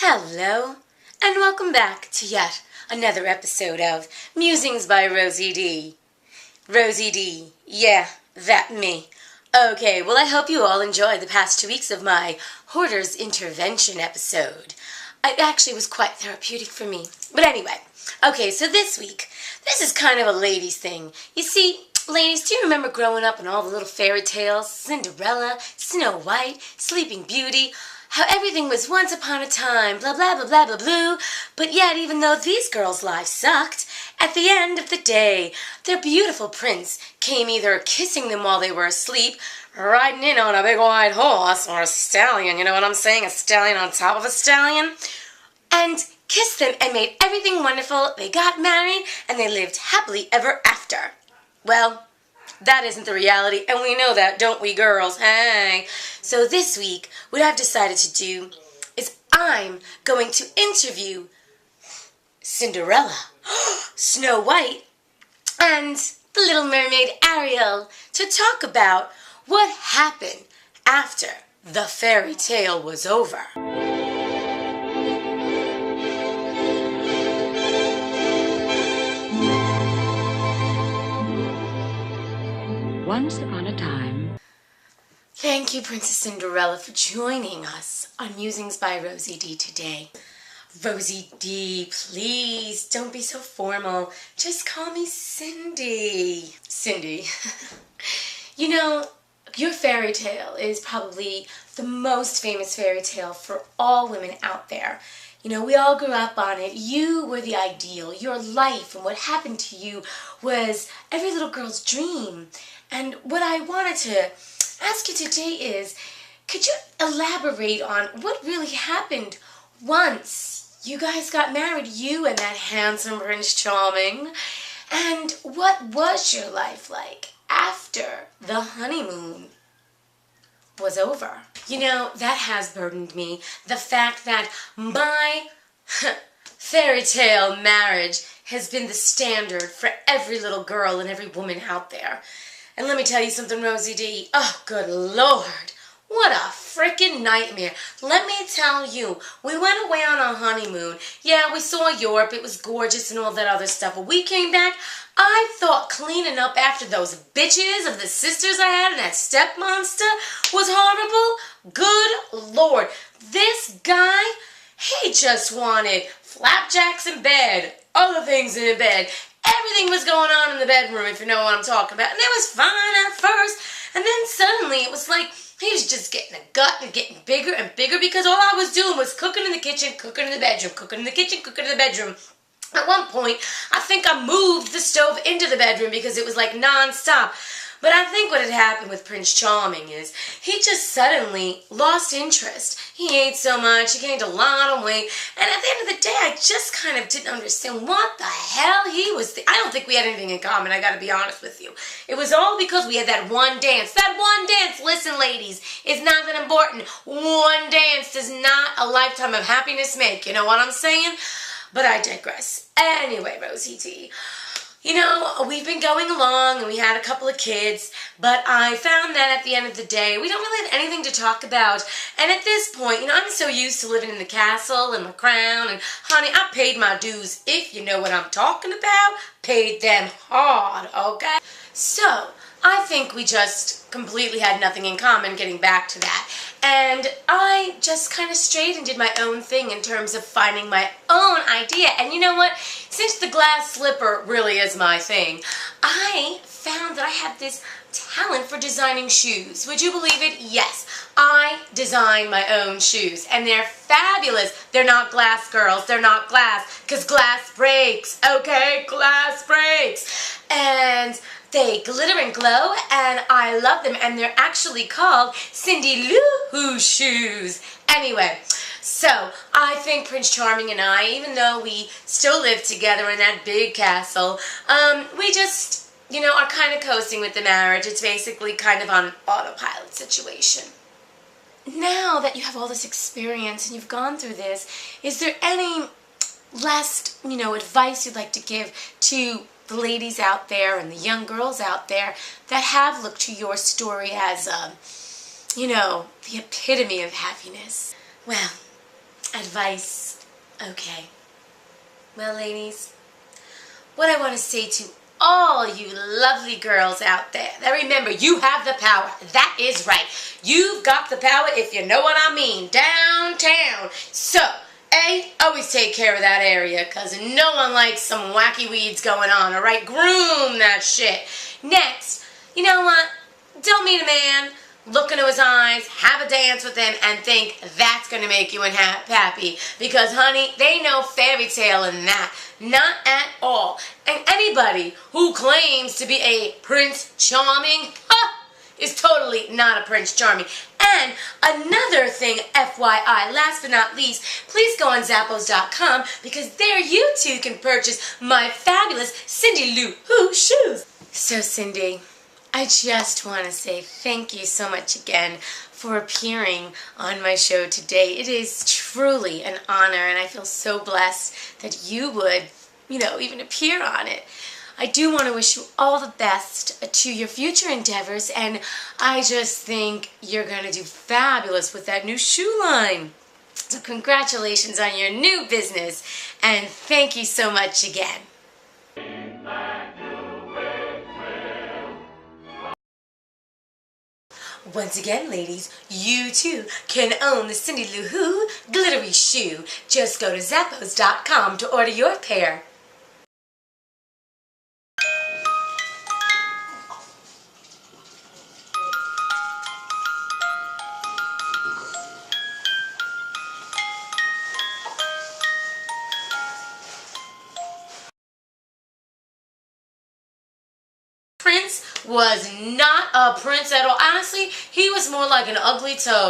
Hello, and welcome back to yet another episode of Musings by Rosie Dee. Rosie Dee, yeah, that me. Okay, well I hope you all enjoyed the past 2 weeks of my Hoarder's Intervention episode. It actually was quite therapeutic for me. But anyway, okay, so this week, this is kind of a ladies' thing. You see, ladies, do you remember growing up and all the little fairy tales? Cinderella, Snow White, Sleeping Beauty, how everything was once upon a time, blah, blah, blah, blah, blah, blah. But yet, even though these girls' lives sucked, at the end of the day, their beautiful prince came either kissing them while they were asleep, riding in on a big white horse, or a stallion, you know what I'm saying? A stallion on top of a stallion. And kissed them and made everything wonderful. They got married, and they lived happily ever after. Well, that isn't the reality, and we know that, don't we, girls? Hey! So this week, what I've decided to do is I'm going to interview Cinderella, Snow White, and the Little Mermaid Ariel to talk about what happened after the fairy tale was over. Once upon a time. Thank you, Princess Cinderella, for joining us on Musings by Rosie Dee today. Rosie Dee, please don't be so formal. Just call me Cindy. Cindy. You know, your fairy tale is probably the most famous fairy tale for all women out there. You know, we all grew up on it. You were the ideal. Your life and what happened to you was every little girl's dream. And what I wanted to ask you today is, could you elaborate on what really happened once you guys got married, you and that handsome Prince Charming? And what was your life like after the honeymoon was over? You know, that has burdened me. The fact that my fairy tale marriage has been the standard for every little girl and every woman out there. And let me tell you something, Rosie Dee. Oh, good Lord. What a frickin' nightmare. Let me tell you, we went away on our honeymoon. Yeah, we saw Europe. It was gorgeous and all that other stuff. But we came back, I thought cleaning up after those bitches of the sisters I had and that step monster was horrible. Good Lord. This guy, he just wanted flapjacks in bed, other things in bed. Everything was going on in the bedroom, if you know what I'm talking about. And it was fine at first. And then suddenly it was like he was just getting a gut and getting bigger and bigger because all I was doing was cooking in the kitchen, cooking in the bedroom, cooking in the kitchen, cooking in the bedroom. At one point, I think I moved the stove into the bedroom because it was like non-stop. But I think what had happened with Prince Charming is he just suddenly lost interest. He ate so much, he gained a lot of weight, and at the end of the day, I just kind of didn't understand what the hell he was I don't think we had anything in common, I gotta be honest with you. It was all because we had that one dance. That one dance, listen ladies, is not that important. One dance does not a lifetime of happiness make, you know what I'm saying? But I digress. Anyway, Rosie Dee. You know, we've been going along and we had a couple of kids, but I found that at the end of the day, we don't really have anything to talk about. And at this point, you know, I'm so used to living in the castle and my crown, and honey, I paid my dues, if you know what I'm talking about. Paid them hard, okay? So, I think we just completely had nothing in common getting back to that. And I just kind of strayed and did my own thing in terms of finding my own idea. And you know what? Since the glass slipper really is my thing, I found that I have this talent for designing shoes. Would you believe it? Yes. I design my own shoes. And they're fabulous. They're not glass, girls. They're not glass. Because glass breaks. Okay? Glass breaks. And they glitter and glow, and I love them, and they're actually called Cindy Lou Who shoes. Anyway, so I think Prince Charming and I, even though we still live together in that big castle, we just, you know, are kind of coasting with the marriage. It's basically kind of on an autopilot situation. Now that you have all this experience and you've gone through this, is there any last, you know, advice you'd like to give to the ladies out there and the young girls out there that have looked to your story as, you know, the epitome of happiness? Well, Advice. Okay. Well, ladies, what I want to say to all you lovely girls out there, that remember, you have the power. That is right. You've got the power, if you know what I mean, downtown. So, A, always take care of that area, because no one likes some wacky weeds going on, all right? Groom that shit. Next, you know what? Don't meet a man, look into his eyes, have a dance with him, and think that's going to make you happy. Because, honey, they know fairy tale in that. Not at all. And anybody who claims to be a Prince Charming, is totally not a Prince Charming. And another thing, FYI, last but not least, please go on Zappos.com, because there you too can purchase my fabulous Cindy Lou Who shoes. So, Cindy, I just want to say thank you so much again for appearing on my show today. It is truly an honor, and I feel so blessed that you would, even appear on it. I do want to wish you all the best to your future endeavors, and I just think you're going to do fabulous with that new shoe line. So congratulations on your new business, and thank you so much again. Once again, ladies, you too can own the Cindy Lou Who glittery shoe. Just go to Zappos.com to order your pair. Prince was not a prince at all. Honestly, he was more like an ugly toad.